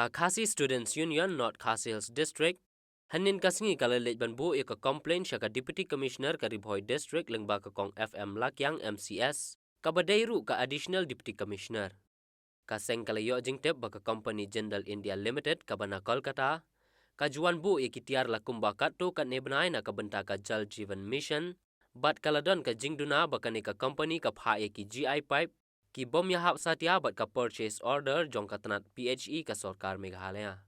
Khasi Students Union North Khasi Hills District hanin kasngi kala lej banbu eka complaint syaka Deputy Commissioner ka Ribhoi District lengba ka kong FM Lakyang MCS kabadairu ka Additional Deputy Commissioner kaseng kala yo jingtep baka Company Jindal India Limited kabana Kolkata kajuan bu ikitiar lakum bakat tu kan nebnai na kabenta ka Jal Jeevan Mission bat kaladon ka jingduna bakani ka company ka phae ki GI pipe ki bom yahap satya bat ka purchase order jong ka tanat PHE ka Sarkar Meghalaya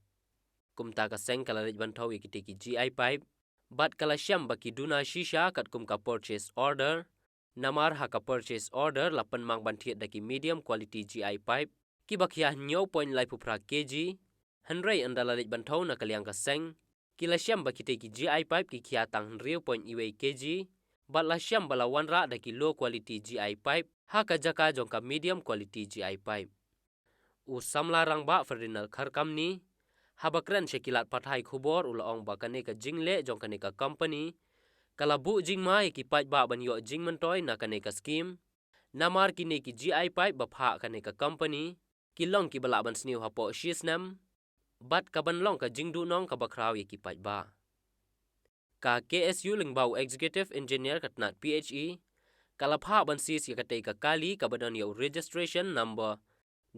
kumta ka seng kala lej bantau ikiti ki GI pipe bat kala syam baki duna shisha kat kum ka purchase order namar ha ka purchase order lapan mang bantiet daki medium quality GI pipe ki bakhya 9.5 kg hanrei andala lej bantau na kaliang ka seng kila syam baki te ki GI pipe ki khia tang 0.2 kg bat la syam bala wanra daki low quality GI pipe ha ka jaka jong ka medium quality GI pipe u samla rang ba Ferdinand Kharkam ni habakran sekilat pathai khubor ulaong bakane ka jingle jong kane ka company kalabu jingmai ki pipe ba ban yo jingmentoi na kane ka scheme namar kine ki GI pipe ba pha kane ka company kilong ki bala ban sniu hapo shisnam bat ka ban long ka jingdu nong ka bakraw ki pipe ba ka KSU lingbau executive engineer katnat PHE kalapha ban sis ya kate ka kali ka badan yo registration number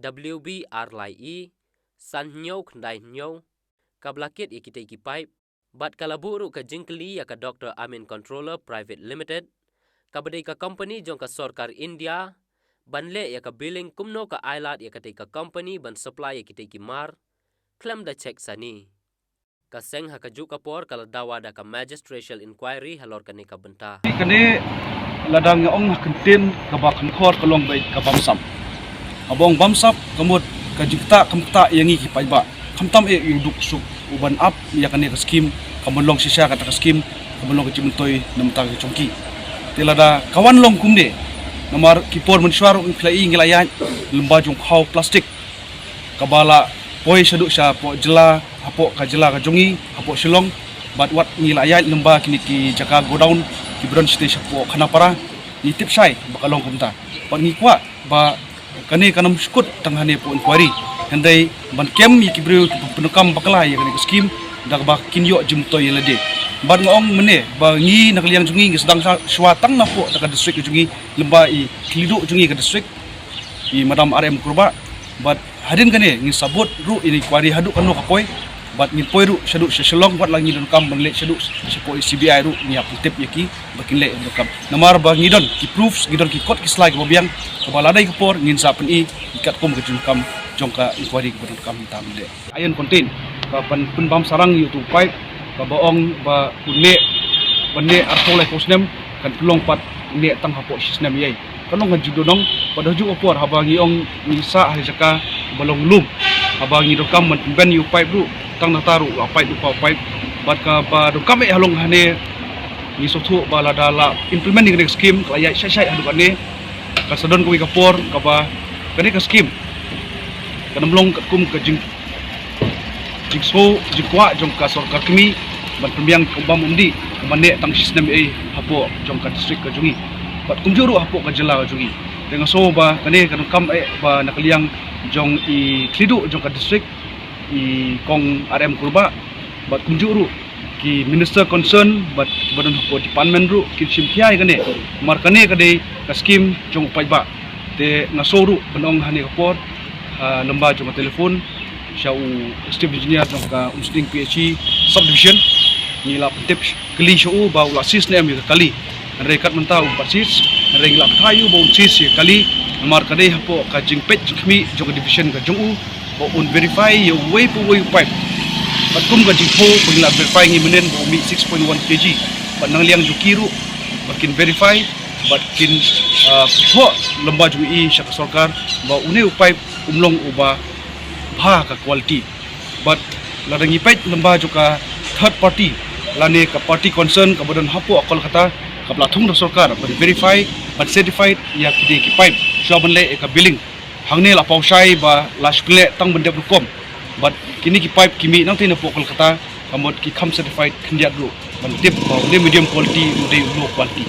WBRLIE san nyau khandai nyau ka blakit ikite ki pipe bat kalaburu ka jingkli ya ka Dr. Amin Controller Private Limited ka badai ka company jong ka Sarkar India banle ya ka billing kumno ka ailat ya kate ka company ban supply ya kite ki mar claim da check sani ka seng ha ka ju kapor kala dawa da ka magistratal inquiry halor kane ka benta kane ladang ong kentin ka bakhan khor kalong bai ka bamsam abong bamsap kamut ka jikta kamta yangi ki paiba kamtam e yuduk suk uban up ya kane ka scheme kamonlong sisya ka scheme kamonlong ka chimtoy namta ka chongki tilada kawan long kumde namar kipor mensuar inflai ngilaya lemba jong khau plastik kabala poi saduk sya po jela hapo ka jela ka jongi hapo silong bat wat ngilaya lemba kini ki jaka godown ki bron station po khanapara ni tipsai bakalong kumta pangi kwa ba kane kanam skut tanghane po inquiry handai ban kem ki bru penukam bakala ya kane scheme dak ba kinyo jimtoy lade ban ngong mene ba ngi nakliang jungi ngi sedang swatang na po ka district jungi lemba i klidu jungi ka district i madam RM kurba bat hadin kane ngi sabut ru ini inquiry hadu kanu kapoi bat ngi poiru shadu shalong bat langi don kam banle shadu sipo CBI ru ni aptip yaki bakin le don kam namar ba ngi don ki proofs ngi don ki kot ki slide ko biang kabala dai kapor ngin sa pen i ikat kom ke kam jongka inquiry ko don kam tam le ayen contain ka pan bam sarang yu tu pipe ka baong ba kunne bande artole kosnem kan tulong pat ne tang hapo sisnem yai kanong kan judonong pada ju opor habangi ong nisa hari jaka balong lum habangi do kam ben yu pipe ru tang nataru pipe du pipe bat ka ba do kam e halong hane ni sothu bala dala implementing the scheme ka ya sai hadu kane ka sadon ko kapor ka ba kane ka scheme kanamlong kum ka jing jigso jikwa jong ka Sarkar kami ban pembiang kumbam undi mane tang system e hapo jong ka district ka jungi bat kumjuru hapo ka jela ka jungi dengan so ba kane kan kam e ba nakaliang jong i klidu jong ka district i kong RM kurba bat kumjuru ki minister concern bat badan hapo department ru ki simpiai kane mar kane kade ka scheme jong paiba te ngasoru benong hani kapor lemba jong telefon syau Steve engineer jong ka Umsting PHE subdivision ni la tips kali syau ba ula sis ne mi kali rekat mentau persis reng la thayu ba sis kali mar kade hapo ka jingpet jikmi jong division ka jong ba un verify you way po way pipe patum ka jingpo pagla verify ngi menen ba mi 6.1 kg ba nang liang jukiru bakin verify bakin ho lemba ju i syaka Sarkar ba une pipe umlong uba bha ka quality but ladangi pipe lemba juga third party lane ka party concern ka badan hapo akol kata ka plathung da Sarkar but verify but certified ya kide ki pipe shabanle ka billing hangne la pausai ba lashkle tang bende kom but kini ki pipe kimi nang tina pokol kata kamot ki kham certified khindia ru ban tip ba medium quality de low quality